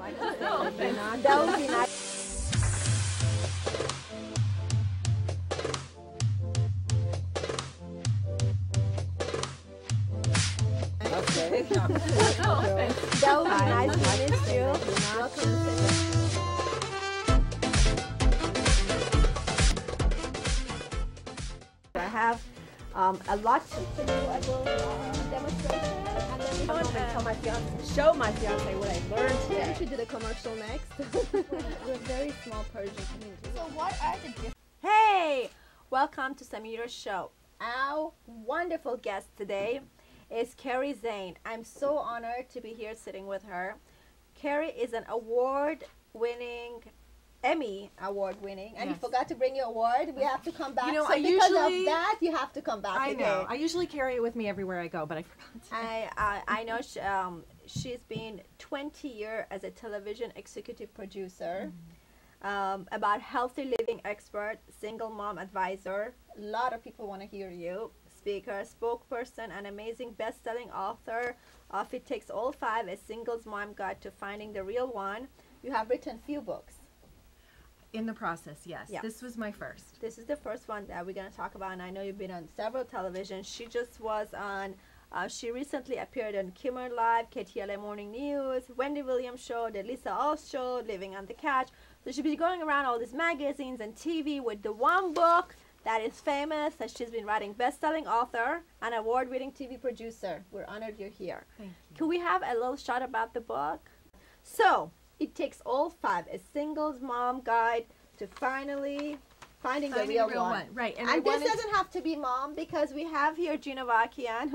like to say that, that would be nice. Okay. That would be nice to miss you. I have a lot to do a little demonstration, and then we're going to show my fiance what I learned here. Yeah, we should do the commercial next. We're a very small Persian community. So what are the different... Hey! Welcome to Samira's show. Our wonderful guest today is Carrie Zane. I'm so honored to be here sitting with her. Carrie is an award-winning, Emmy award-winning, and you forgot to bring your award. We have to come back. You know, so because of that, you have to come back I again. know. I usually carry it with me everywhere I go, but I forgot. I know she's been 20 years as a television executive producer, about healthy living expert, single mom advisor. A lot of people want to hear you. Speaker, spokesperson, and amazing best-selling author of It Takes All Five, A Singles Mom Guide to Finding the Real One. You have written few books. In the process, yes. Yeah. This was my first. This is the first one that we're going to talk about, and I know you've been on several televisions. She just was on, she recently appeared on Kimmer Live, KTLA Morning News, Wendy Williams Show, The Lisa Oz Show, Living on the Couch. So she'll be going around all these magazines and TV with the one book that is famous, that she's been writing, best-selling author and award-winning TV producer. We're honored you're here. Thank you. Can we have a little shot about the book? So, It Takes All Five, a singles mom guide to finding the real one. Right. And this doesn't have to be mom, because we have here Gina Vakian,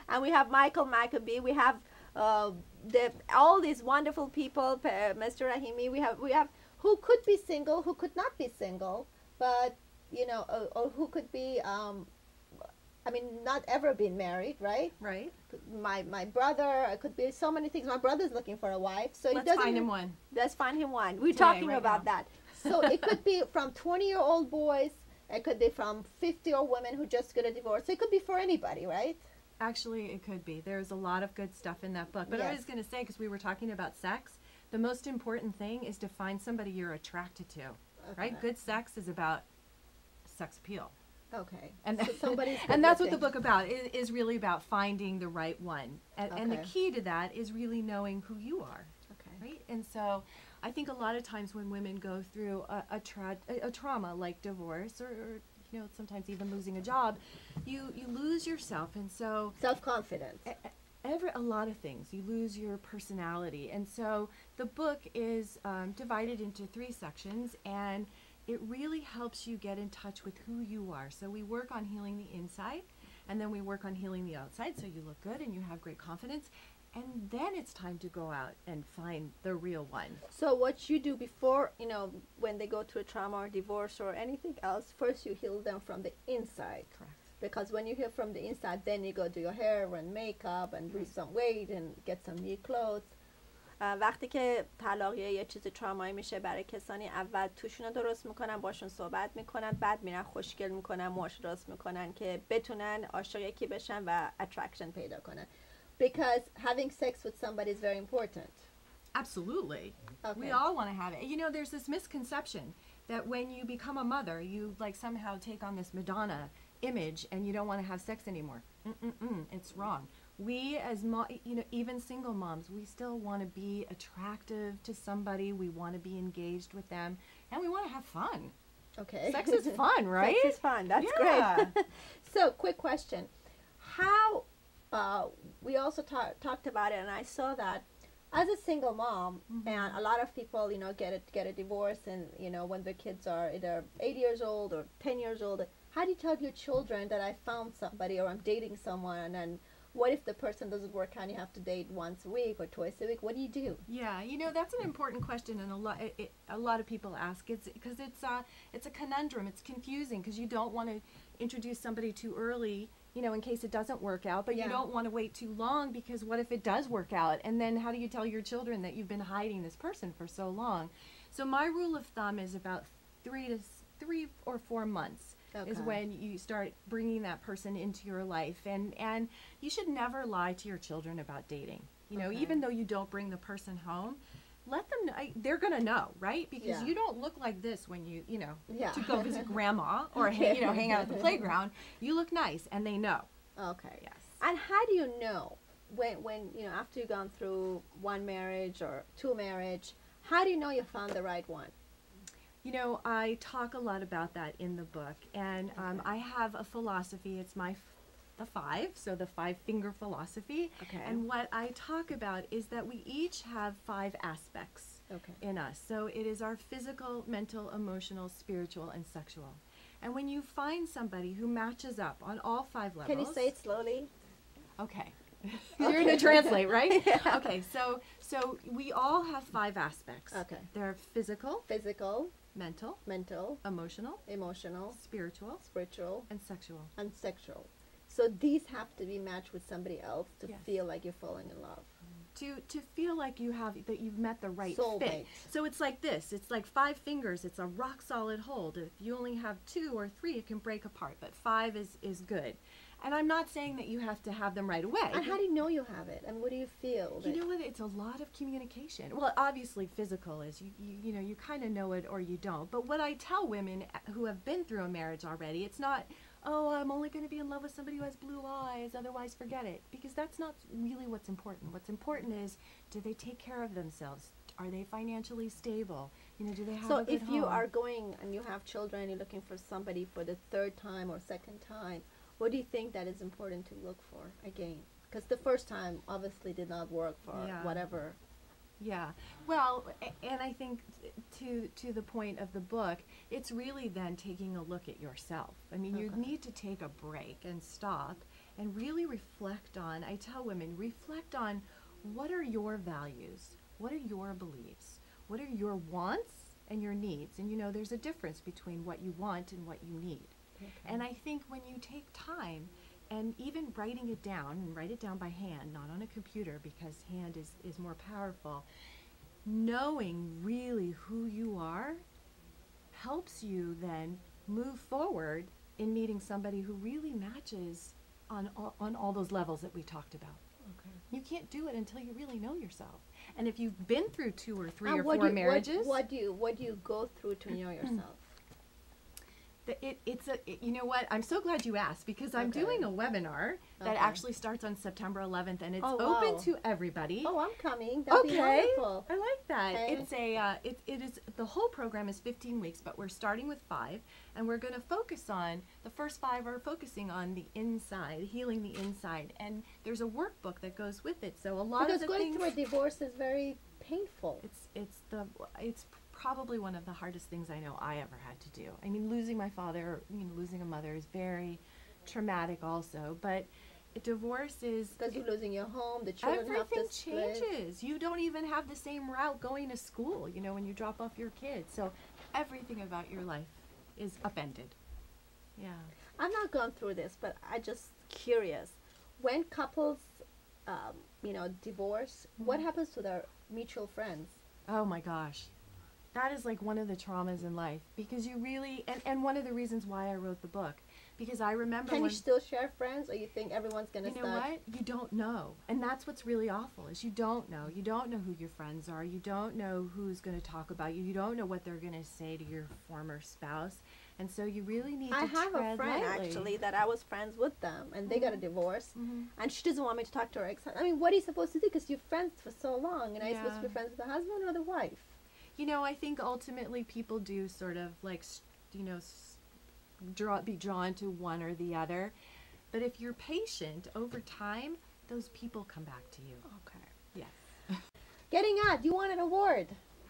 and we have Michael Maccabee, we have all these wonderful people, Mr. Rahimi, we have who could be single, who could not be single, but you know, or who could be, I mean, not ever been married, right? Right. My brother, it could be so many things. My brother's looking for a wife, so let's find him one. Let's find him one. We're Today, talking right about now. that. So it could be from 20-year-old boys. It could be from 50-year-old women who just got a divorce. So it could be for anybody, right? Actually, it could be. There's a lot of good stuff in that book. But Yes. I was going to say, because we were talking about sex, the most important thing is to find somebody you're attracted to, right? Good sex is about sex appeal. Okay. And, so somebody's and that's what the book about is really about finding the right one. And the Okay. key to that is really knowing who you are. Okay. Right? And so I think a lot of times when women go through a trauma like divorce or you know, sometimes even losing a job, you lose yourself. And so Self-confidence. a lot of things. You lose your personality. And so the book is divided into 3 sections, and it really helps you get in touch with who you are. So we work on healing the inside, and then we work on healing the outside so you look good and you have great confidence. And then it's time to go out and find the real one. So what you do before, you know, when they go through a trauma or divorce or anything else, first you heal them from the inside. Correct. Because when you heal from the inside, then you go do your hair and makeup and lose some weight and get some new clothes. وقتی که طلاق یه چیز ترامایی میشه برای کسانی، اول توشون رو درست میکنن، باشون صحبت میکنن، بعد میرن خوشگل میکنن، موهاش درست میکنن که بتونن عاشق یکی بشن و attraction پیدا کنن. Because having sex with somebody is very important. Absolutely. Okay. We all want to have it. You know, there's this misconception that when you become a mother, you like somehow take on this Madonna image and you don't want to have sex anymore. It's wrong. We as you know, even single moms, we still want to be attractive to somebody. We want to be engaged with them, and we want to have fun. Okay. Sex is fun, right? Sex is fun. That's Yeah. great. So, quick question. How, we also talked about it, and I saw that as a single mom, and a lot of people, you know, get a divorce, and, you know, when their kids are either 8 years old or 10 years old, how do you tell your children that I found somebody or I'm dating someone, and what if the person doesn't work out and you have to date once a week or twice a week? What do you do? Yeah, you know, that's an important question, and a lot of people ask. It's because it's a conundrum. It's confusing because you don't want to introduce somebody too early, you know, in case it doesn't work out, but you don't want to wait too long, because what if it does work out? And then how do you tell your children that you've been hiding this person for so long? So my rule of thumb is about 3 or 4 months. Is when you start bringing that person into your life, and you should never lie to your children about dating. You know, even though you don't bring the person home, let them know. They're gonna know, right? Because Yeah. you don't look like this when you Yeah. to go visit grandma or hang out at the playground. You look nice, and they know. Okay. Yes. And how do you know when after you've gone through one marriage or two marriage, how do you know you found the right one? I talk a lot about that in the book, and I have a philosophy. It's the five, so the 5-finger philosophy. Okay. And what I talk about is that we each have 5 aspects in us. So it is our physical, mental, emotional, spiritual, and sexual. And when you find somebody who matches up on all 5 levels. Can you say it slowly? Okay. You're going to translate, right? Yeah. Okay, so we all have 5 aspects. Okay. They're physical, mental, emotional, spiritual, and sexual. And sexual. So these have to be matched with somebody else to Yes. feel like you're falling in love. To feel like you've met the right Soulmate. fit. So it's like this. It's like 5 fingers. It's a rock solid hold. If you only have 2 or 3, it can break apart. But 5 is good. And I'm not saying that you have to have them right away. And how do you know you have it? And what do you feel? You know what? It's a lot of communication. Well, obviously physical is you kind of know it or you don't. But what I tell women who have been through a marriage already, it's not, oh, I'm only going to be in love with somebody who has blue eyes, otherwise forget it. Because that's not really what's important. What's important is, do they take care of themselves? Are they financially stable? Do they have a good if you home? are going and you have children and you're looking for somebody for the 3rd time or 2nd time, what do you think that is important to look for again? Because the first time obviously did not work for whatever. Yeah. Well, and I think to the point of the book, it's really then taking a look at yourself. I mean, you need to take a break and stop and really reflect on, I tell women, reflect on what are your values? What are your beliefs? What are your wants and your needs? And there's a difference between what you want and what you need. Okay. And I think when you take time and even writing it down, and write it down by hand, not on a computer because hand is more powerful, knowing really who you are helps you then move forward in meeting somebody who really matches on all those levels that we talked about. Okay. You can't do it until you really know yourself. And if you've been through 2 or 3 or 4 marriages. What do you go through to know yourself? You know what? I'm so glad you asked because I'm doing a webinar that actually starts on September 11th and it's open to everybody. Oh, I'm coming. That'd be wonderful. I like that. Okay. It is the whole program is 15 weeks, but we're starting with 5 and we're going to focus on the first 5 are focusing on the inside, healing the inside, and there's a workbook that goes with it. So a lot of the going things through a divorce is very painful. It's probably one of the hardest things I know I ever had to do. I mean, losing my father, losing a mother is very traumatic also, but divorce is... Because you're losing your home, the children have to split. Everything changes. You don't even have the same route going to school, when you drop off your kids. So everything about your life is upended. Yeah. I've not gone through this, but I'm just curious. When couples, divorce, what happens to their mutual friends? Oh my gosh. That is like one of the traumas in life because you really, and one of the reasons why I wrote the book, because I remember Can you still share friends or you think everyone's going to start? You know what? You don't know. And that's what's really awful is you don't know. You don't know who your friends are. You don't know who's going to talk about you. You don't know what they're going to say to your former spouse. And so you really need to tread lightly. I have a friend actually that I was friends with them and they got a divorce and she doesn't want me to talk to her ex. I mean, what are you supposed to do? Because you're friends for so long and are you supposed to be friends with the husband or the wife? I think ultimately people do sort of like, be drawn to one or the other. But if you're patient over time, those people come back to you. Okay. Yes. Getting out, you won an award.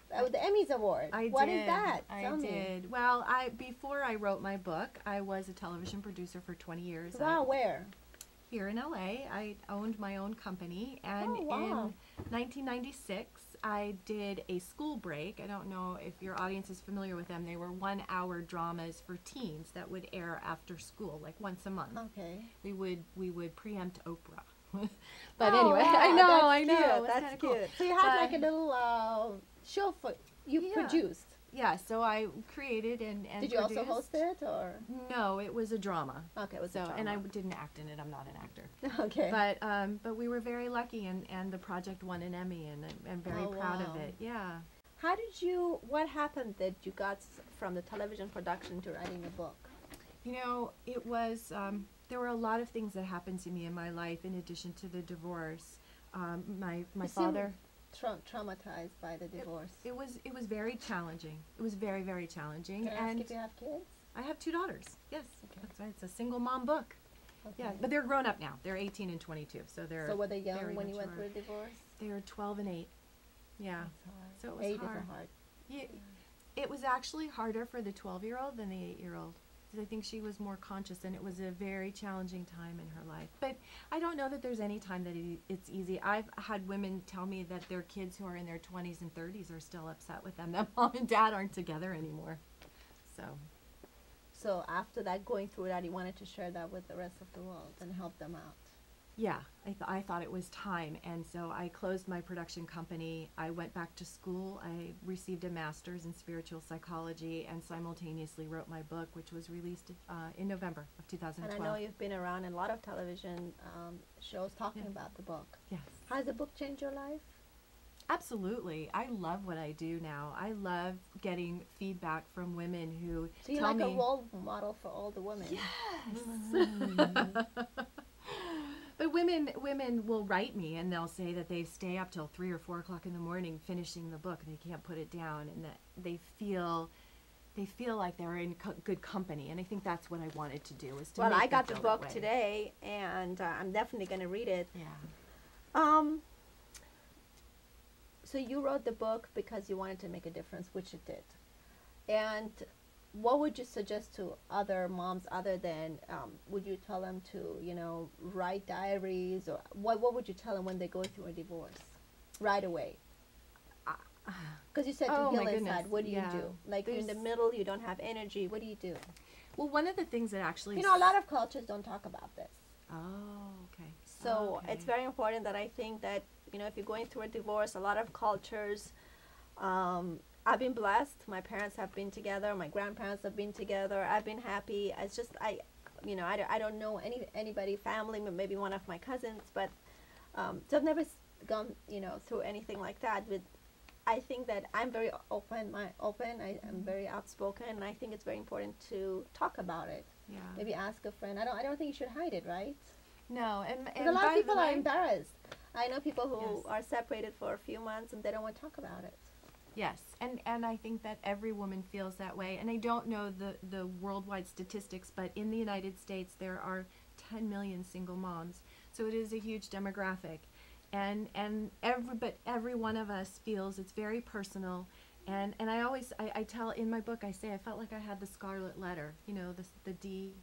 The Emmys Award. What is that? Tell me. I did. Well, before I wrote my book, I was a television producer for 20 years. Wow, where? Here in LA. I owned my own company. And in 1996, I did a school break. I don't know if your audience is familiar with them. They were 1-hour dramas for teens that would air after school, like once a month. Okay. We would preempt Oprah. But anyway, wow, I know. That's cute. Cool. So you had like a little show for you produced. So I created and Did you also host produced. it, or? No, it was a drama. Okay, it was a drama. And I didn't act in it. I'm not an actor. Okay. But we were very lucky, and the project won an Emmy, and I'm very proud of it. Yeah. What happened that you got from the television production to writing a book? You know, it was, there were a lot of things that happened to me in my life in addition to the divorce. My father... Traumatized by the divorce. It was very challenging. It was very, very challenging. Can I ask if you have kids? I have 2 daughters. Yes. Okay. That's right. It's a single mom book. Okay. Yeah, but they're grown up now. They're 18 and 22, so they're So were they young very when you went mature. through a divorce? They were 12 and 8. Yeah. That's hard. So it was 8 hard. is hard. Yeah, it was actually harder for the 12-year-old than the 8-year-old. Because I think she was more conscious, and it was a very challenging time in her life. But I don't know that there's any time that it's easy. I've had women tell me that their kids who are in their 20s and 30s are still upset with them, that mom and dad aren't together anymore. So after that, going through that, you wanted to share that with the rest of the world and help them out. Yeah, I thought it was time, and so I closed my production company. I went back to school. I received a master's in spiritual psychology and simultaneously wrote my book, which was released in November of 2012. And I know you've been around in a lot of television shows talking about the book. Yes. Has the book changed your life? Absolutely. I love what I do now. I love getting feedback from women who So you're tell like me... a role model for all the women. Yes! But women will write me, and they'll say that they stay up till 3 or 4 o'clock in the morning finishing the book. They can't put it down, and that they feel like they're in good company. And I think that's what I wanted to do, is to Well, make I them got the feel book that way. today, and I'm definitely going to read it. Yeah. So you wrote the book because you wanted to make a difference, which it did. And what would you suggest to other moms other than, would you tell them to, write diaries, or what would you tell them when they go through a divorce right away? Because you said to Oh, heal my inside, goodness. what do you Yeah. do? Like you're in the There's- middle, you don't have energy, what do you do? Well, one of the things that actually... A lot of cultures don't talk about this. Oh, okay. So Okay. it's very important that I think that, if you're going through a divorce, a lot of cultures, I've been blessed. My parents have been together. My grandparents have been together. I've been happy. It's just, I don't know anybody, family, maybe one of my cousins, but so I've never gone, through anything like that. But I think that I'm very open. I'm very outspoken, and I think it's very important to talk about it. Yeah. Maybe ask a friend. I don't think you should hide it, right? No, and Because a lot of by the people are way- embarrassed. I know people who Yes. are separated for a few months and they don't want to talk about it. Yes, and I think that every woman feels that way. And I don't know the worldwide statistics, but in the United States there are 10 million single moms. So it is a huge demographic. And every one of us feels it's very personal. And I always, I tell in my book, I say I felt like I had the scarlet letter, the D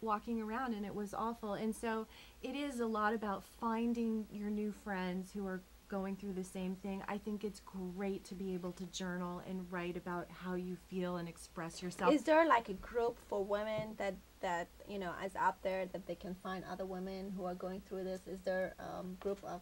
walking around, and it was awful. And so it is a lot about finding your new friends who are going through the same thing. I think it's great to be able to journal and write about how you feel and express yourself. Is there like a group for women that is out there that they can find other women who are going through this? Is there a group of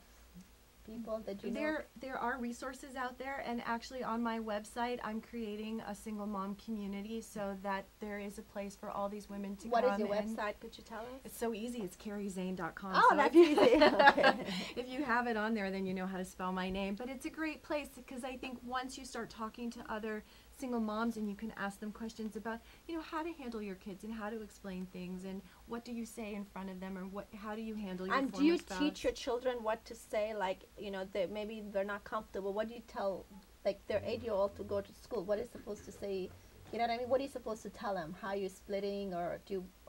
people that you know? There are resources out there, and actually on my website I'm creating a single mom community so that there is a place for all these women to What come is your in. website? Could you tell us? It's so easy. It's carriezane.com. Oh, So that's if you- easy. Okay. If you have it on there, then you know how to spell my name. But it's a great place because I think once you start talking to other single moms and you can ask them questions about, how to handle your kids and how to explain things and what do you say in front of them, or how do you handle your And former do you spouse. teach your children what to say? Like, maybe they're not comfortable. What do you tell, like, their 8-year-old to go to school? What is supposed to say? You know what I mean? What are you supposed to tell them? How you're splitting, or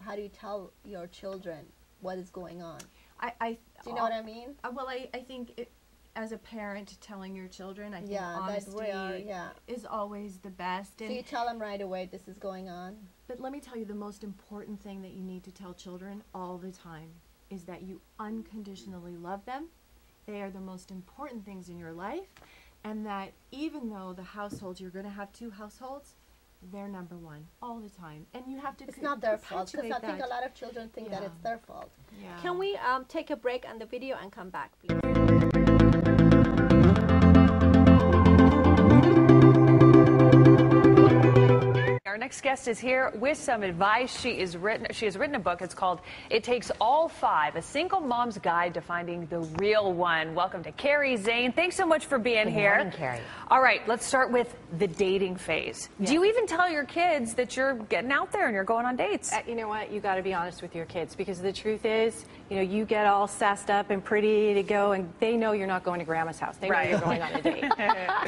how do you tell your children what is going on? Do you know what I mean? Well, I think as a parent telling your children, I think Yeah, honesty yeah. is always the best. So And you tell them right away this is going on. But let me tell you, the most important thing that you need to tell children all the time is that you unconditionally love them. They are the most important things in your life, and that even though the households, you're going to have 2 households, they're number one all the time. And you have to It's not their fault, because I think that. a lot of children think that Yeah. it's their fault. Yeah. Can we take a break on the video and come back, please? guest is here with some advice. She has written a book. It's called It Takes All Five, A Single Mom's Guide to Finding the Real One. Welcome to Carrie Zane. Thanks so much for being here. Good morning, Carrie. All right, let's start with the dating phase. Yes. Do you even tell your kids that you're getting out there and you're going on dates? You know what? You got to be honest with your kids, because the truth is, you know, you get all sassed up and pretty to go, and they know you're not going to grandma's house. They know you're going on a date.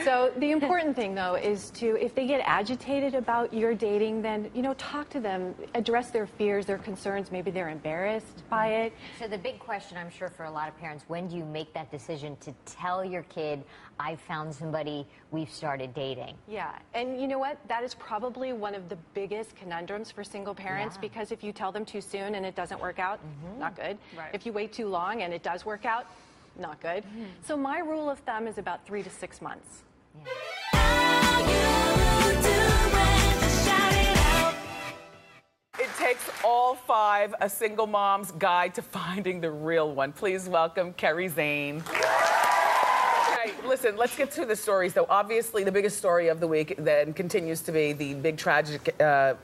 So the important thing, though, is to, if they get agitated about your dating, then, you know, talk to them, address their fears, their concerns. Maybe they're embarrassed by it. So the big question, I'm sure, for a lot of parents, when do you make that decision to tell your kid, I found somebody, we've started dating? Yeah, and you know what? That is probably one of the biggest conundrums for single parents, because if you tell them too soon and it doesn't work out, not good. Right. If you wait too long and it does work out, not good. So my rule of thumb is about 3 to 6 months. It takes all five, a single mom's guide to finding the real one. Please welcome Carrie Zane. Okay, listen, let's get to the stories, though. Obviously, the biggest story of the week then continues to be the big tragic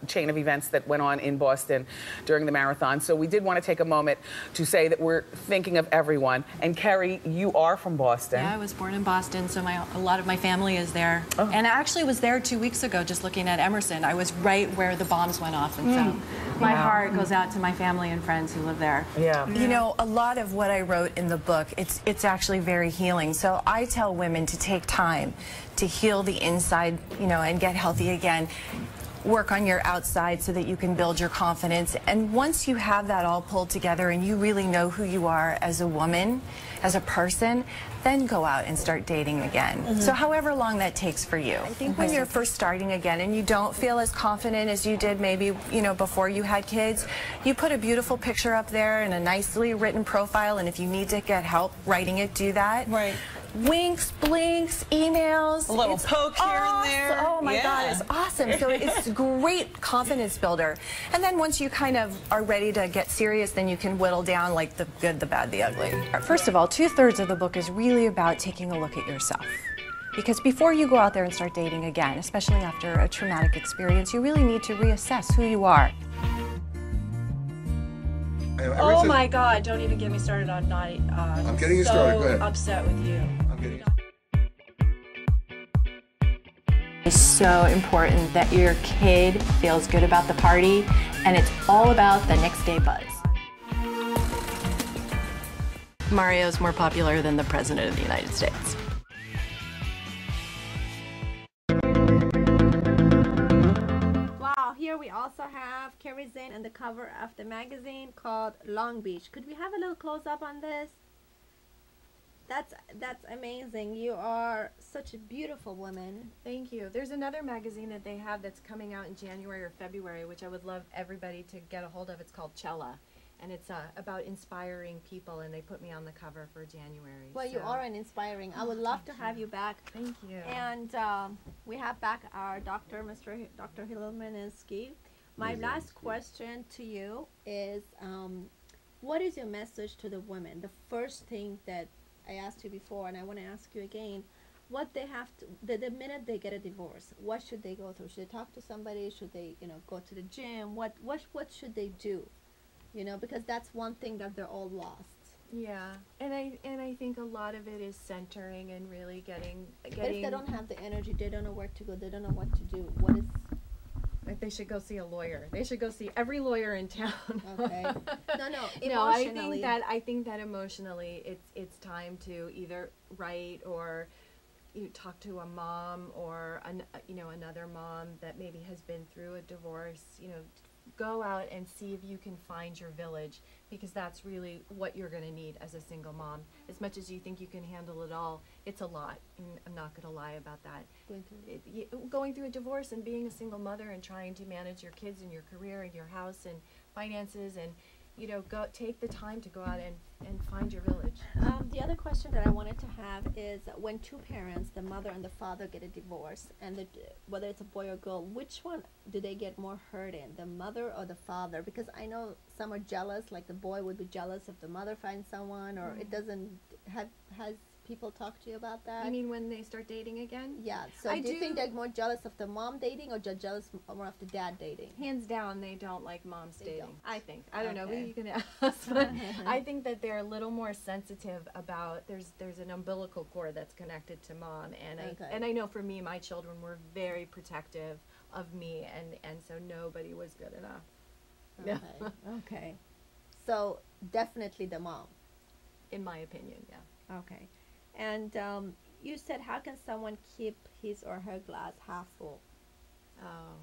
chain of events that went on in Boston during the marathon. So we did want to take a moment to say that we're thinking of everyone. And Carrie, you are from Boston. Yeah, I was born in Boston, so a lot of my family is there. Oh. And I actually was there 2 weeks ago just looking at Emerson. I was right where the bombs went off, and so my heart goes out to my family and friends who live there. Yeah. You know, a lot of what I wrote in the book, it's actually very healing. So I tell women to take time to heal the inside, you know, and get healthy again. Work on your outside so that you can build your confidence. And once you have that all pulled together and you really know who you are as a woman, as a person, then go out and start dating again. So however long that takes for you. I think when you're first starting again and you don't feel as confident as you did maybe, you know, before you had kids, you put a beautiful picture up there and a nicely written profile, and if you need to get help writing it, do that. Right. Winks, blinks, emails. A little poke here and there. Oh my God, it's awesome. So it's a great confidence builder. And then once you kind of are ready to get serious, then you can whittle down like the good, the bad, the ugly. First of all, 2/3 of the book is really about taking a look at yourself. Because before you go out there and start dating again, especially after a traumatic experience, you really need to reassess who you are. Oh my God, don't even get me started on naughty. I'm getting you started, go ahead. Upset with you. I'm getting It's so important that your kid feels good about the party, and it's all about the next day buzz. Mario's more popular than the President of the United States. Wow, here we also have Carrie Zane and the cover of the magazine called Long Beach. Could we have a little close-up on this? That's amazing. You are such a beautiful woman. Thank you. There's another magazine that they have that's coming out in January or February, which I would love everybody to get a hold of. It's called Cella, and it's about inspiring people, and they put me on the cover for January. Well, you are an inspiring. I would love to have you back. Thank you. And we have back our doctor, Dr. Hilmaninski. My last question to you is, what is your message to the women? The first thing that I asked you before, and I want to ask you again, what they have to, the minute they get a divorce, what should they go through? Should they talk to somebody? Should they, you know, go to the gym? What should they do? You know, because that's one thing that they're all lost. Yeah, and I think a lot of it is centering and really getting. But if they don't have the energy, they don't know where to go. They don't know what to do. What is? Like, they should go see a lawyer. They should go see every lawyer in town. Okay. No, emotionally. No, I think that emotionally, it's time to either write or you talk to a mom or another mom that maybe has been through a divorce. You know, go out and see if you can find your village, because that's really what you're going to need as a single mom. As much as you think you can handle it all, it's a lot. And I'm not going to lie about that. Going through a divorce and being a single mother and trying to manage your kids and your career and your house and finances, and you know, take the time to go out and find your village. The other question that I wanted to have is, when two parents, the mother and the father, get a divorce, and whether it's a boy or girl, which one do they get more hurt in, the mother or the father? Because I know some are jealous, like the boy would be jealous if the mother finds someone, or it doesn't have. people talk to you about that? I mean, when they start dating again? Yeah. So do you think they're more jealous of the mom dating, or just jealous more of the dad dating? Hands down, they don't like moms dating. don't. I think. I don't know. Okay. You can ask. But I think that they're a little more sensitive about. There's an umbilical cord that's connected to mom, and I know for me, my children were very protective of me, and so nobody was good enough. Okay. Okay. So definitely the mom. In my opinion, yeah. Okay. And you said, how can someone keep his or her glass half full? Oh,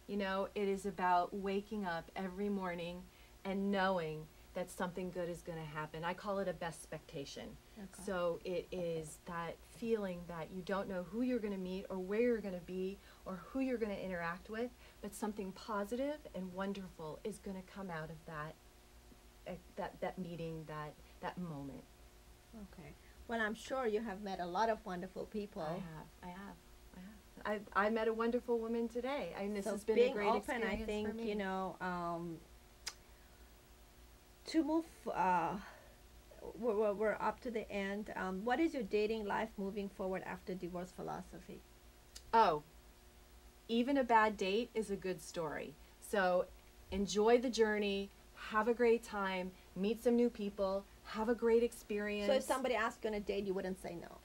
you know, it is about waking up every morning and knowing that something good is going to happen. I call it a best expectation. Okay. So it is that feeling that you don't know who you're going to meet or where you're going to be or who you're going to interact with, but something positive and wonderful is going to come out of that meeting, that moment. Okay. Well, I'm sure you have met a lot of wonderful people. I have. I met a wonderful woman today. I mean, this has been a great open, experience I think, for me. you know, to move, we're up to the end. What is your dating life moving forward after divorce philosophy? Oh, even a bad date is a good story. So enjoy the journey, have a great time, meet some new people, have a great experience. So if somebody asked you on a date, you wouldn't say no?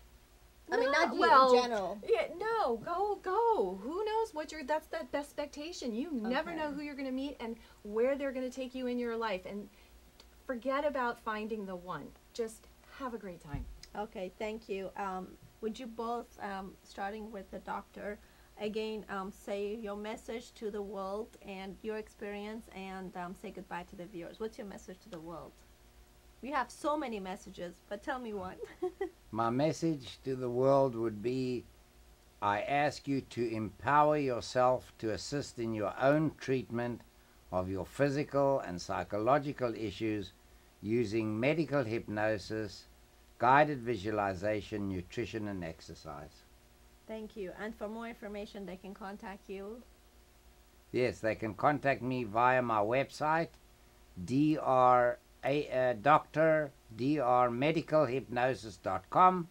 I mean, not you, in general. Yeah, no, go. Who knows what that's that best expectation. You never know who you're going to meet and where they're going to take you in your life. And forget about finding the one. Just have a great time. Okay, thank you. Would you both, starting with the doctor, again, say your message to the world and your experience, and say goodbye to the viewers? What's your message to the world? We have so many messages, but tell me one. My message to the world would be, I ask you to empower yourself to assist in your own treatment of your physical and psychological issues using medical hypnosis, guided visualization, nutrition, and exercise. Thank you. And for more information, they can contact you? Yes, they can contact me via my website, drmedicalhypnosis.com,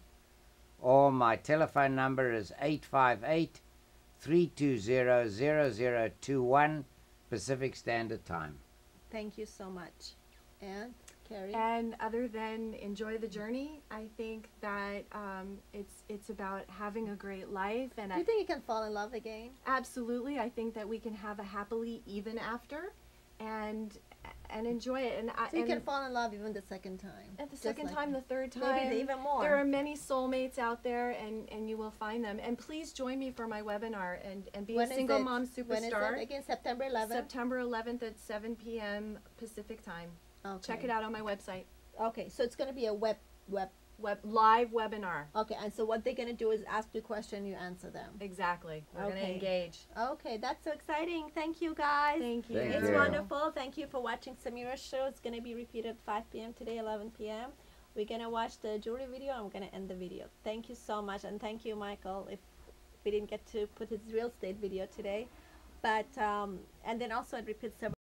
or my telephone number is 858-320-0021 Pacific Standard Time. Thank you so much. And Kerri? And other than enjoy the journey, I think that it's about having a great life. And do you think you can fall in love again? Absolutely. I think that we can have a happily even after, and enjoy it. And so you can fall in love even the second time. At the second time, the third time. Maybe even more. There are many soulmates out there, and you will find them. And please join me for my webinar and be a single mom superstar. When is it? Again, September 11th? September 11th at 7 p.m. Pacific time. Okay. Check it out on my website. Okay, so it's going to be a web live webinar. Okay, and so what they're going to do is ask you a question, you answer them. Exactly. We're going to engage. Okay, that's so exciting. Thank you, guys. Thank you. It's wonderful. Thank you for watching Samira's show. It's going to be repeated 5 p.m. today, 11 p.m. We're going to watch the jewelry video. I'm going to end the video. Thank you so much, and thank you, Michael, if we didn't get to put his real estate video today. But, and then also it repeats several